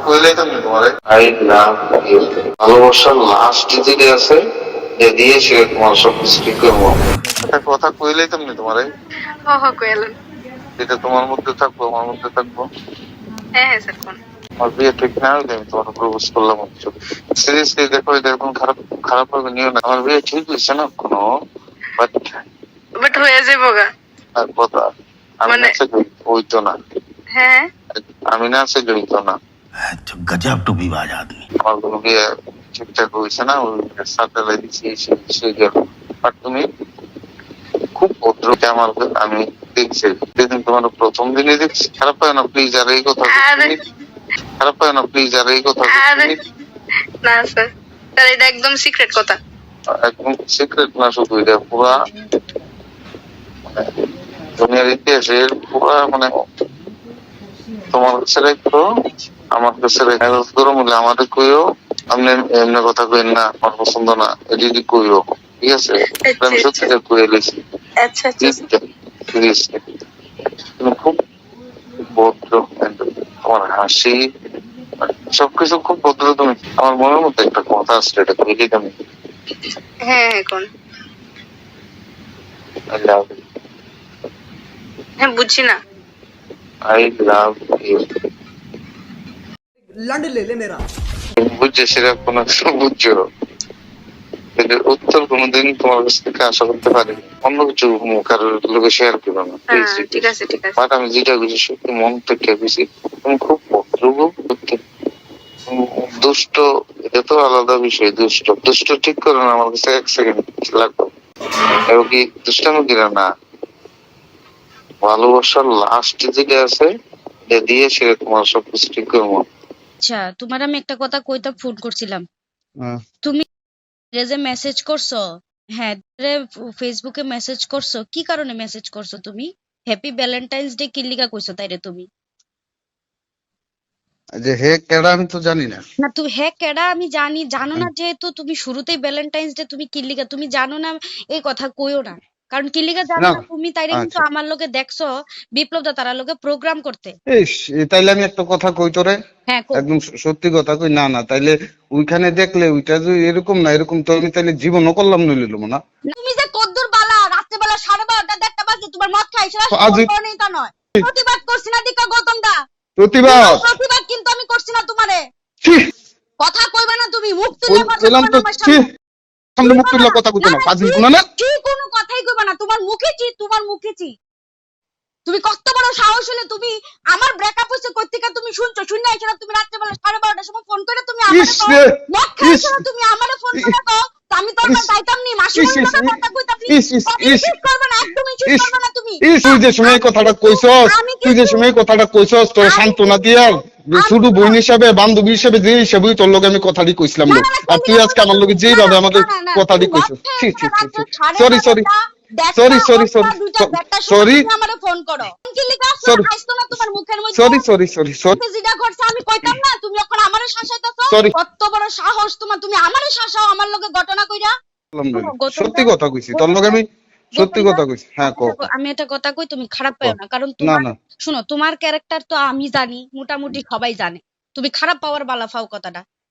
কইলেই তো তোমারে I love you ভালোবাসার লাস্ট যেটা আছে যে দিয়ে সে তোমার সব কিছু ঠিক করবো। একটা কথা কইলেই তো তোমারে কইলেন। যেটা তোমার মধ্যে থাকবো আমার মধ্যে থাকবো। হ্যাঁ স্যার কোন আমার বিয়ে ঠিক না হলে আমি তোমার প্রপোজ করলাম। সিরিয়াসলি দেখো, এটা এখন খারাপ খারাপ ভাবে নিও না। আমার বিয়ে ঠিক হয়েছে না কোনো, বাট হয়ে যাবো গা। আর কথা আমি মানে নাচে হইতো না। হ্যাঁ আমি নাচে জড়িত না। गजब टूबीबाज आदमी। আমার কোনো বিয়ে ঠিকঠাক হয়েছে না, ওই সাথে দিচ্ছি সে গেল। আর তুমি খুব ভদ্র, আমার আমি দেখছি যেদিন তোমার প্রথম দিনে দেখছি। খারাপ হয় না প্লিজ, আর এই কথা খারাপ হয় না প্লিজ, আর এই কথা না স্যার, স্যার এটা একদম সিক্রেট কথা। একদম সিক্রেট না, শুধু এটা পুরা দুনিয়ার ইতিহাসের পুরা মানে তোমার কাছে রেখো, আমার কাছে রেখো বলে আমাদের কইও। আপনি এমনি কথা কইন না, আমার পছন্দ না, এটি কইও, ঠিক আছে? আমি সত্যি কইয়ে লেছি। আচ্ছা আচ্ছা সিরিয়াসলি তুমি খুব ভদ্র, তোমার হাসি সবকিছু খুব ভদ্র। তুমি আমার মনের মধ্যে একটা কথা আসছে, এটা কইলি আমি। হ্যাঁ হ্যাঁ কোন আই লাভ ইউ। হ্যাঁ বুঝছি না। আই লাভ ইউ लंड ले ले मेरा। বুঝছো সেটা কোনো কিছু বুঝছো, এটার উত্তর কোনোদিন তোমার কাছ থেকে আশা করতে পারি। অন্য কিছু কারোর লোকে শেয়ার করো না প্লিজ। ঠিক আছে ঠিক আছে। বাট আমি যেটা বুঝি সত্যি মন থেকে বুঝি, তুমি খুব ভদ্র, দুষ্ট এটা তো আলাদা বিষয়। দুষ্ট দুষ্ট ঠিক করো না, আমার কাছে 1 সেকেন্ড লাগবে। এবং কি দুষ্টামি কিনা না, ভালোবাসার লাস্ট যেটা আছে যে দিয়ে সে তোমার সবকিছু ঠিক করবো। আচ্ছা, তোমার আমি একটা কথা কইতে ফোন করছিলাম। তুমি যে মেসেজ করছো, হ্যাঁ ফেসবুকে মেসেজ করছো, কি কারণে মেসেজ করছো? তুমি হ্যাপি ভ্যালেন্টাইন্স ডে কি লিগা কইছো তাইরে? তুমি যে হে কেডা আমি তো জানি না। না তুমি হ্যাঁ কেডা আমি জানি, জানো না যেহেতু তুমি শুরুতেই ভ্যালেন্টাইন্স ডে তুমি কি লিগা তুমি জানো না, এই কথা কইও না। কারণ কি লিগা জানো না না তুমি তাইরে কিন্তু আচ্ছা আমার লগে দেখছো বিপ্লব দা তারা লগে প্রোগ্রাম করতে। ইস, তাইলে আমি একটা কথা কই তোরে, হ্যাঁ একদম সত্যি কথা কই। না না, তাইলে ওইখানে দেখলে ওইটা যদি এরকম না এরকম তো আমি তাইলে জীবনও করলাম নইল না। তুমি যে কদ্দুর বালা রাত্রেবেলা 12:30 1টা বাজে তোমার মদ খাই সেটা আজ নেই তা নয়। প্রতিবাদ করছি না দিকা গৌতম দা, প্রতিবাদ প্রতিবাদ কিন্তু আমি করছি না তোমারে। ছি, কথা কইবা না তুমি, মুখ তুলে কথা বললাম কইবা তো না আমার ছি, সামনে। সামনে মুখ তুললে কথা কইতো না, পাজি গুনা না। কি কোনো কথাই কইবা না, তোমার মুখে চি, তোমার মুখে চি। তুমি কত বড় সাহস হলে তুমি আমার ব্রেকআপ হইছে কই থেকে তুমি শুনছো? শুননা এছাড়া তুমি রাত্রেবেলা 12:30টার সময় ফোন করে তুমি আমারে ইস কও রে, মদ খাইছো না, তুমি আমারে ফোন করে কও আমি তো আর যাইতাম নি মাসি ইস, মনে ইস, কথা কইতাম নি। ইস, ইস, ইস, ঠিক করবে না, একদমই ঠিক ইস, করবে না তুমি। ইস, তুই যে সময় কথাটা কইছস, আমি তুই যে সময় কথাটা কইছস, তোর সান্ত্বনা দিয়া শুধু বোন হিসাবে বান্ধবী হিসাবে যে হিসাবেই তোর লগে আমি কথাটি কইছিলাম। আর তুই আজকে আমার লগে যেভাবে আমাদের কথাটি কইছস, ছি ছি ছি ছি, sorry sorry sorry sorry sorry sorry আমারে ফোন করো কি লিখা সরি আসতো না তোমার মুখের মধ্যে? সরি সরি সরি সরি যেটা করছে আমি কইতাম না, তুমি এখন আমারে শাসাইতাছো। সরি কত বড় সাহস তোমার, তুমি আমারে শাসাও আমার লগে ঘটনা কইরা। সত্যি কথা কইছি তোর লগে, আমি সত্যি কথা কইছি। হ্যাঁ কও। আমি একটা কথা কই, তুমি খারাপ পাও না, কারণ না তোমার না শুনো তোমার ক্যারেক্টার তো আমি জানি, মোটামুটি সবাই জানে। তুমি খারাপ পাওয়ার বালা ফাও কথাটা।